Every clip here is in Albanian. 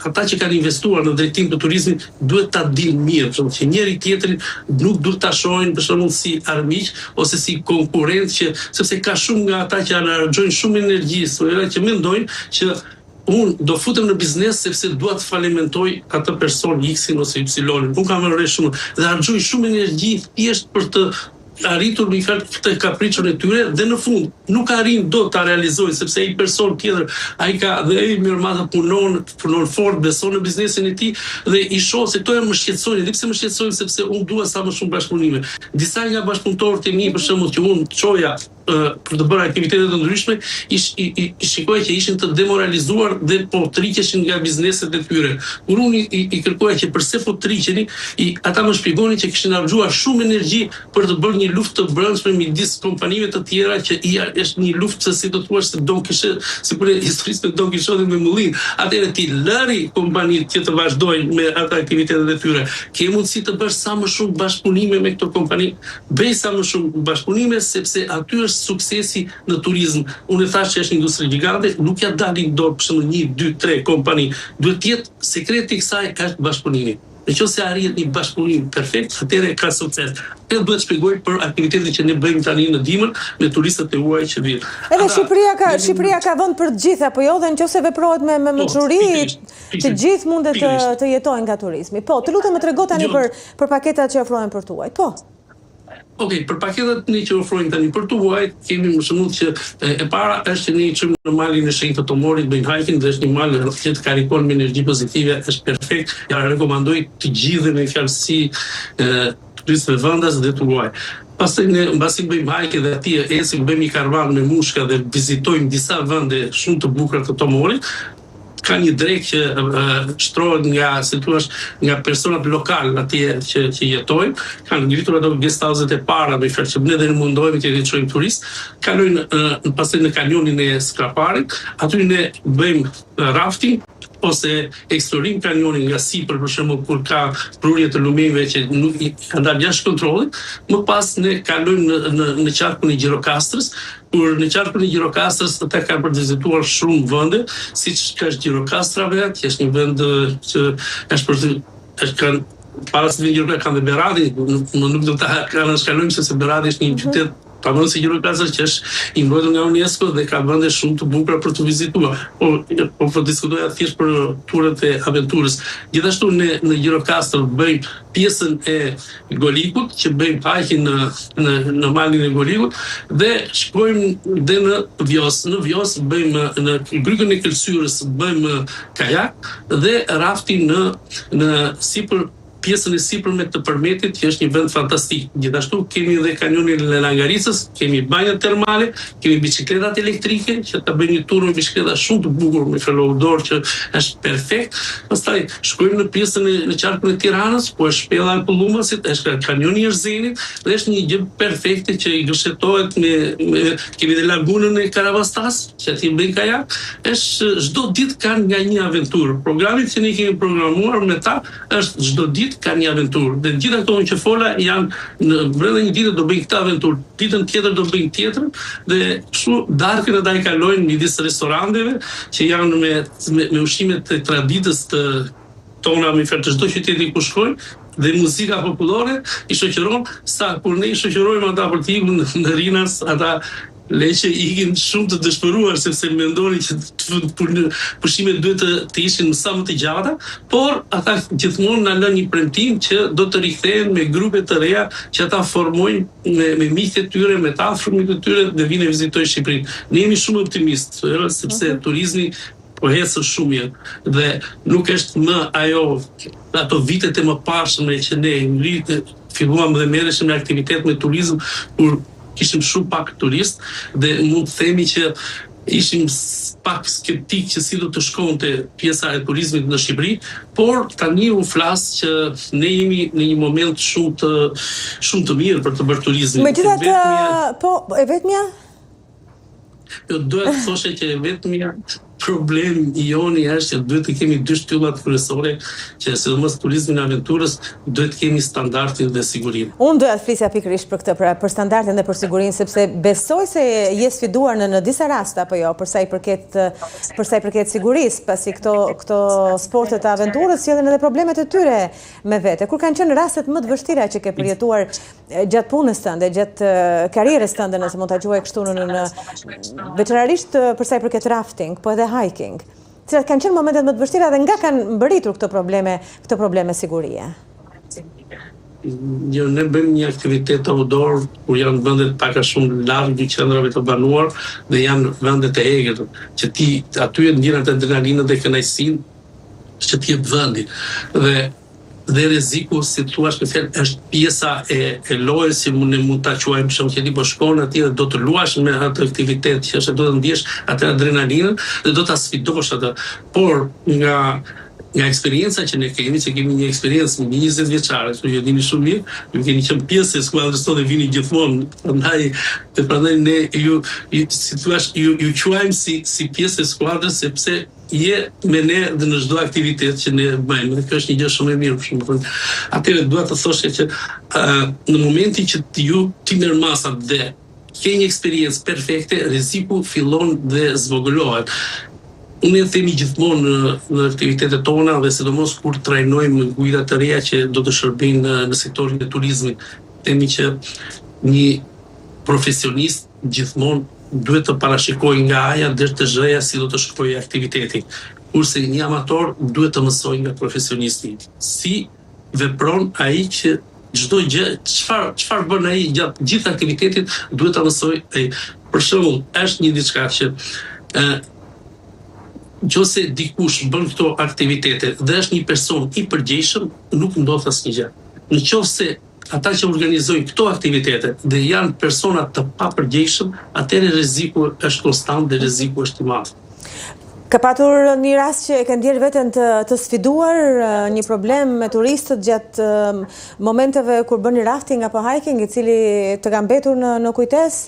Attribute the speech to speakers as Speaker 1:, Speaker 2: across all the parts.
Speaker 1: ata që kanë investuar në drejtim të turizmit duhet ta dinë mirë, për shembull, që njëri tjetrin nuk duhet ta shohin për shembull si armiq ose si konkurrent, sepse ka shumë nga ata që argjojnë shumë energji, që mendojnë që unë do futem në biznes sepse dua të falimentoj atë person X-in ose Y-in. Unë kam rënë shumë dhe argjoj shumë energji thjesht për të arritur në këtë kapriçon e tyre dhe në fund nuk arrin dot ta realizojnë sepse ai person tjetër ai ka dhe ai mirëmadh punon fort, beson në biznesin e tij dhe i shoh se këto më shqetësojnë. Dhe pse më shqetësojnë? Sepse unë dua sa më shumë bashkëpunime. Disa nga bashkëpunëtorët e mi për shembull që unë çoja për të bërë aktivitete të ndryshme, shikoj që ishin të demoralizuar dhe po triqeshin nga bizneset e tyre. Kur unë i kërkoja që pse po triqeni, ata më shpjegonin që kishin harxuar shumë energji për të bërë një luftë të brendshme midis kompanive të tjera që është një luftë se si do thuash se Don Kishot, sikur historisë të Don Kishotit me mullin. Atëherë ti lëri kompanitë që të vazhdojnë me ato aktivitetet e tyre. Ke mundësi të bësh sa më shumë bashkëpunime me këto kompani, bëj sa më shumë bashkëpunime sepse aty është suksesi në turizëm. Unë thash që është industri gjigante, nuk ja dalin dorë për shembull 1, 2, 3 kompani. Duhet të jetë sekreti i kësaj është bashkëpunimi. Nëse arrihet një bashkëpunim perfekt, atëherë ka sukses. Ne duhet shpjegoj për aktivitetin që ne bëjmë tani në dimër me turistët e huaj që vijnë.
Speaker 2: Edhe Shqipëria ka vend për të gjithë apo jo, dhe nëse veprohet me mençuri, të gjithë mundet të jetojnë nga turizmi. Po, të lutem më trego tani për paketat që ofrohen për tuaj. Po.
Speaker 1: Okej, për paketat që ofrojnë tani për të huaj, kemi më shumë që e para është që ne i çojmë në malin e shenjtë të Tomorit, bëjmë hiking dhe është një mal që të karikon me energji pozitive, është perfekt. Ja rekomandoj të gjithë me fjalësi turistëve vendas dhe të huaj. Pastaj ne mbasi bëjmë hiking dhe atje ecim, bëjmë një karvan me mushka dhe vizitojmë disa vende shumë të bukura të Tomorit. Ka një drek që shtrohet nga personat lokal atje që jetojnë, kanë ngritur ato guest house-et e para, me fjalë që ne dhe mundohemi të çojmë turist, kalojnë pastaj në kanionin e Skraparit, aty ne bëjmë rafting ose eksplorim kanionin nga sipër, për shembull kur ka prurje të lumeve që nuk kanë dalë jashtë kontrollit, më pas ne kalojmë në qarkun e Gjirokastrës, kur në qarkun e Gjirokastrës ata kanë për të vizituar shumë vende, siç ka Gjirokastra vetë, që është një vend që është para se të vinë Gjirokastra kanë dhe Beradin, nuk do ta kalojmë sepse Beradi është një qytet pamonë si Gjirokastra që është i mbrojtur nga UNESCO dhe ka vende shumë të bukura për të vizituar. Po diskutoja thjesht për turet e aventurës. Gjithashtu në Gjirokastër bëjmë pjesën e Golikut, që bëjmë hiking në malin e Golikut dhe shkojmë dhe në Vjos. Në Vjos bëjmë në Grykën e Këlqyrës bëjmë kajak dhe rafting në sipër pjesën e sipërme të Përmetit, që është një vend fantastik. Gjithashtu kemi edhe kanionin e Langaricës, kemi banjat termale, kemi bicikletat elektrike, që ta bëjmë një tur me bicikleta shumë të bukur me felodor që është perfekt. Pastaj shkojmë në pjesën në qarkun e Tiranës, ku është shpella e Kollumasit, është kanioni i Erzenit, dhe është një gjë perfekte që i gërshetohet kemi dhe lagunën e Karavastas, që aty bëjmë kajak. Është çdo ditë kanë nga një aventurë. Programi që ne kemi programuar me ta është çdo ditë ka një aventurë. Dhe gjitha këto që fola janë në brenda një dite do bëjnë këtë aventurë, ditën tjetër do bëjnë tjetrën dhe kështu darkën ata i kalojnë midis restoranteve që janë me ushqimet e traditës të tona me fjalë të çdo qyteti ku shkojnë dhe muzika popullore i shoqëron sa kur ne i shoqërojmë ata për të ikur në Rinas, ata leqe ikin shumë të dëshpëruar sepse mendonin që pushimet duhet të ishin sa më të gjata, por ata gjithmonë na lënë një premtim që do të rikthehen me grupe të reja që ata formojnë me miqtë e tyre, me të afërmit të tyre dhe vinë vizitojnë Shqipërinë. Ne jemi shumë optimistë, sepse turizmi po ecën shumë mirë dhe nuk është më ato vitet e mëparshme që ne filluam dhe merreshim në aktivitet me turizëm kur kishim shumë pak turist dhe mund të themi që ishim pak skeptik që si do të shkonte pjesa e turizmit në Shqipëri, por tani u flas që ne jemi në një moment shumë të mirë për të bërë turizmin.
Speaker 2: Megjithatë, po, e vetmja?
Speaker 1: Jo, doja të thoshe që e vetmja problemi i joni është që duhet të kemi dy shtyllat kryesore, që sidomos turizmin e aventurës duhet të kemi standardin dhe sigurinë.
Speaker 2: Unë doja të flisja pikërisht për këtë, për standardin dhe për sigurinë, sepse besoj se je sfiduar në disa raste apo jo, për sa i përket sigurisë, pasi këto sportet e aventurës sjellin edhe problemet e tyre me vete. Kur kanë qenë rastet më të vështira që ke përjetuar gjatë punës tënde, gjatë karrierës tënde, nëse mund ta quaj kështu, veçanërisht për sa i përket rafting, po edhe hiking, cilat kanë qenë momentet më të vështira dhe nga kanë mbërritur këto probleme sigurie?
Speaker 1: Jo, ne bëjmë një aktivitet outdoor kur janë vendet pak a shumë larg qendrave të banuar dhe janë vendet e egër, që ti aty e ndjen atë adrenalinën dhe kënaqësinë që ti jep vendi. Dhe rreziku, si thua, është pjesa e lojës që ne mund ta quajmë shumë që ti po shkon atje dhe do të luash me atë aktivitet që do të ndjesh atë adrenalinën dhe do ta sfidosh atë. Por nga eksperienca që ne kemi, që kemi një eksperiencë 20 vjeçare, ju e dini shumë mirë, ju keni qenë pjesë e skuadrës tonë, vini gjithmonë, prandaj ne ju quajmë si pjesë e skuadrës sepse je me ne dhe në çdo aktivitet që ne bëjmë. Dhe kjo është një gjë shumë e mirë për shkak. Atëherë dua të thoshe që në momentin që ti merr masat dhe ke një eksperiencë perfekte, rreziku fillon dhe zvogëlohet. Unë e themi gjithmonë në aktivitetet tona dhe sidomos kur trajnojmë guida të reja që do të shërbejnë në sektorin e turizmit. Themi që një profesionist gjithmonë duhet të parashikojë nga A-ja deri te Z-ja si do të shkojë aktiviteti. Kurse një amator duhet të mësojë nga profesionisti. Si vepron ai që çdo gjë, çfarë bën ai gjatë gjithë aktivitetit, duhet ta mësojë ai. Për shembull, është një diçka që nëse dikush bën këto aktivitete dhe është një person i përgjegjshëm, nuk ndodh asnjë gjë. Nëse ata që organizojnë këto aktivitete dhe janë persona të papërgjegjshëm, atëherë rreziku është konstant dhe rreziku është i madh.
Speaker 2: Ka patur një rast që e ka ndjerë veten të sfiduar një problem me turistët gjatë momenteve kur bëni rafting apo hiking, i cili të ka mbetur në kujtesë?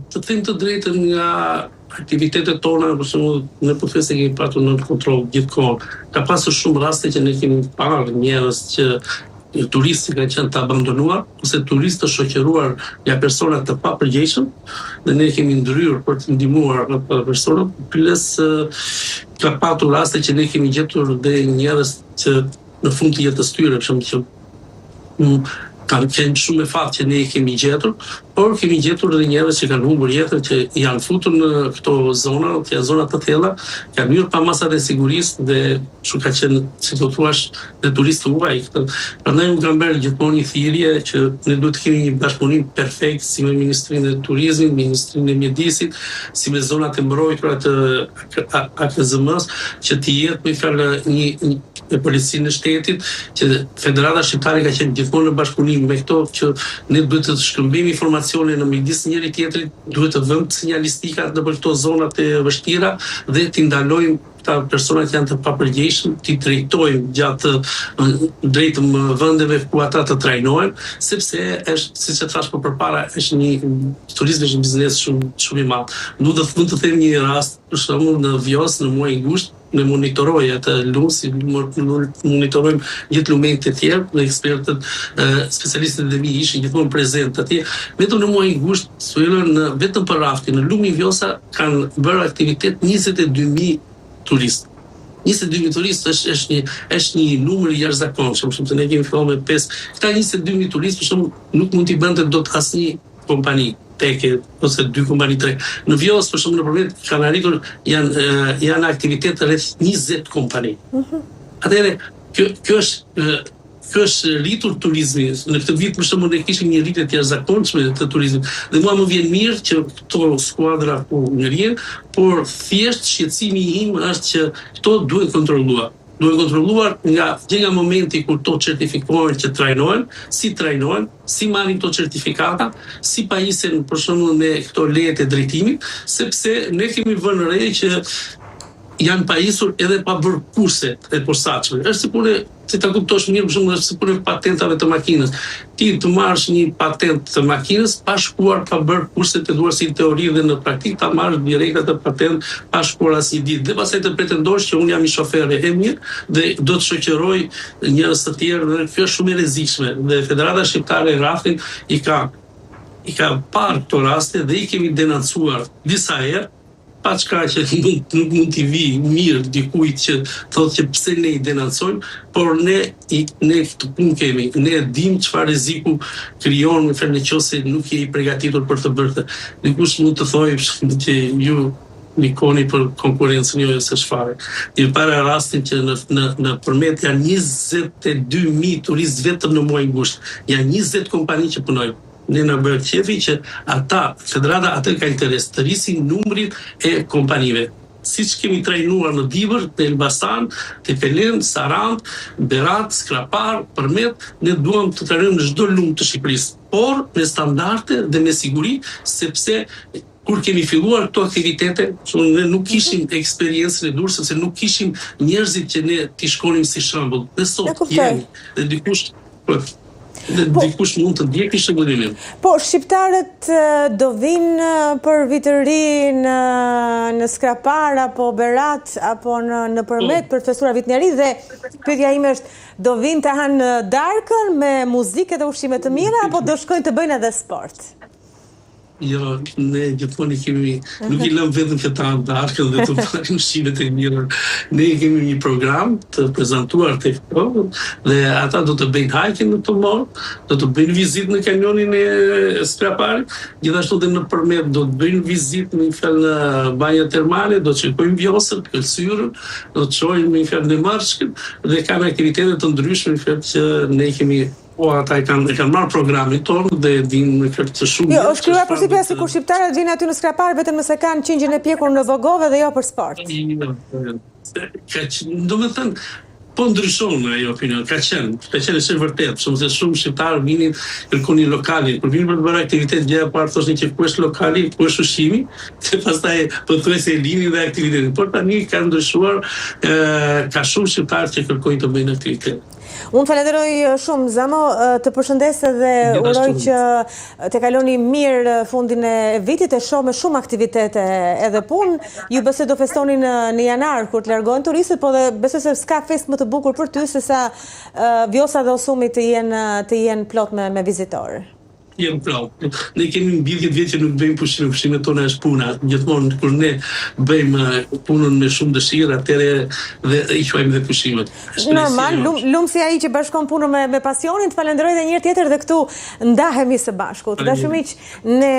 Speaker 1: Të them të drejtën, nga aktivitetet tona, për shembull, ne po thjesht e kemi patur në kontroll gjithkohë. Ka pasur shumë raste që ne kemi parë njerëz që turistë kanë qenë të abandonuar ose turistë të shoqëruar nga persona të papërgjegjshëm dhe ne kemi ndryrë për të ndihmuar ato persona. Plus ka patur raste që ne kemi gjetur dhe njerëz që në fund të jetës tyre, për shembull, që kanë qenë shumë e fat që ne i kemi gjetur, por kemi gjetur edhe njerëz që kanë humbur jetën, që janë futur në këto zona, që janë zona të thella, kanë hyrë pa masat e sigurisë dhe kështu ka qenë, si do thuash, dhe turistë huaj. Prandaj unë kam bërë gjithmonë një thirrje që ne duhet të kemi një bashkëpunim perfekt si me Ministrinë e Turizmit, Ministrinë e Mjedisit, si me zonat e mbrojtura të AKZM-s, që të jetë me fjalë një e policinë e shtetit, që Federata Shqiptare ka qenë gjithmonë në bashkëpunim me këto, që ne duhet të shkëmbejmë informacione në midis njëri tjetrit, duhet të vëmë sinjalistika në për këto zonat e vështira dhe të ndalojmë këta persona që janë të papërgjegjshëm, të drejtojmë gjatë drejtëm vendeve ku ata të trajnohen, sepse është, siç e thash më përpara, është një turizmi, është një biznes shumë i madh. Mund të them një rast, për shembull në Vjos, në muajin gusht, ne monitoroj atë lumë, si monitorojmë gjithë lumenjtë e tjerë, dhe ekspertët, specialistët e mi ishin gjithmonë prezent atje. Vetëm në muajin gusht, vetëm për rafting, në lumin Vjosa kanë bërë aktivitet 22.000 turistë. 22.000 turistë është një numër i jashtëzakonshëm, shumë të ne kemi filluar me 5. Këta 22.000 turistë, për shembull, nuk mund t'i bënte dot asnjë kompani teke ose 2 kompani 3. Në Vjos, për shembull, në Përmet kanë arritur janë aktivitete rreth 20 kompani. Atëherë kjo është rritur turizmi. Në këtë vit për shembull ne kishim një rritje të jashtëzakonshme të turizmit. Dhe mua më vjen mirë që këto skuadra po ngrihen, por thjesht shqetësimi im është që këto duhet kontrolluar. Duhet kontrolluar nga momenti kur to certifikohen që trajnohen, si marrin to certifikata, si pajisen për shembull me këto lejet e drejtimit, sepse ne kemi vënë re që janë pajisur edhe pa bërë kurse e posaçme. Është si punë, si ta kuptosh mirë, për shembull, është si punë patentave të makinës. Ti të marrësh një patent të makinës pa shkuar, pa bërë kurse të duar si teori dhe në praktik, ta marrësh direkt atë patent pa shkuar as një ditë. Dhe pastaj të pretendosh që unë jam i shoferë e mirë dhe do të shoqëroj njerëz të tjerë, dhe kjo është shumë e rrezikshme. Dhe Federata Shqiptare e Rrafit i ka parë këto raste dhe i kemi denoncuar disa herë, pa çka që nuk mund t'i vi mirë dikujt që thotë që pse ne i denoncojmë, por ne këtë punë kemi, ne dim çfarë rreziku krijon nëse nuk je i përgatitur për të bërë këtë. Dikush mund të thojë që ju nikoni për konkurencën jo se çfarë. I para rastin që në përmet janë 22.000 turistë vetëm në muaj gusht. Janë 20 kompani që punojnë. Ne në bërë qefi që Federata atë ka interes të rrisin numrin e kompanive. Si që kemi trajnuar në Divër, në Elbasan, Tepelen, Sarand, Berat, Skrapar, Përmet, ne duam të trajnujmë në çdo lumë të Shqipërisë, por me standarde dhe me siguri, sepse kur kemi filluar këto aktivitete, ne nuk kishim eksperiencën e dur, sepse nuk kishim njerëzit që ne t'i shkonim si shembull. Ne sot jemi, dhe dikush dikush mund të ndjekë shëmbullimin.
Speaker 2: Po, shqiptarët do vinë për vitëri në Skrapar, apo Berat, apo në Përmet për festura vitneri, dhe pyetja ime është, do vinë të hanë darkën me muzikë dhe ushqime të mira, apo do shkojnë të bëjnë edhe sport?
Speaker 1: Jo, ne gjithmonë nuk i lëm vetëm që ta darkën dhe të bëjnë ushqimet e mira. Ne kemi një program të prezantuar tek këto dhe ata do të bëjnë hiking në Tomor, do të bëjnë vizitë në kanionin e Skraparit, gjithashtu dhe në Përmet do të bëjnë vizitë në banja termale, do të shikojnë Vjosën, Këlqyrën, do të shohim në Marshkën dhe kanë aktivitete të ndryshme që ne kemi. Po, ata e kanë marrë programin tonë dhe dinë në këtë të shumë.
Speaker 2: Jo, është krijuar përshtypja sikur shqiptarët vinë aty në Skrapar vetëm nëse kanë qingjen e pjekur në Vogove dhe jo për sport.
Speaker 1: Do me thënë, po ndryshon ajo opinion, ka qenë është vërtet, se shumë shqiptarë vinin, kërkonin lokali, kur vinin për të bërë aktivitet, gjëja parë thoshin që ku është lokali, ku është ushqimi, se pastaj pothuajse e linin dhe aktivitetin. Por tani ka ndryshuar, ka shumë shqiptarë që kërkojnë të bëjnë aktivitet.
Speaker 2: Unë falenderoj shumë, Zamo, të përshëndes dhe uroj që të kaloni mirë fundin e vitit, e shoh me shumë aktivitete edhe punë. Ju besoj do festoni në janar kur të largohen turistët, po dhe besoj se s'ka fest më të bukur për ty se sa Vjosa dhe Osumi të jenë plot me vizitorë.
Speaker 1: Jem plot. Ne kemi mbi 10 vjet që nuk bëjmë pushime, pushimet tona është puna. Gjithmonë kur ne bëjmë punën me shumë dëshirë, atëherë dhe i quajmë dhe pushimet.
Speaker 2: Normal, lumë si ai që bashkon punën me pasionin, të falenderoj edhe një herë tjetër dhe këtu ndahemi së bashku. Të dashur miq, ne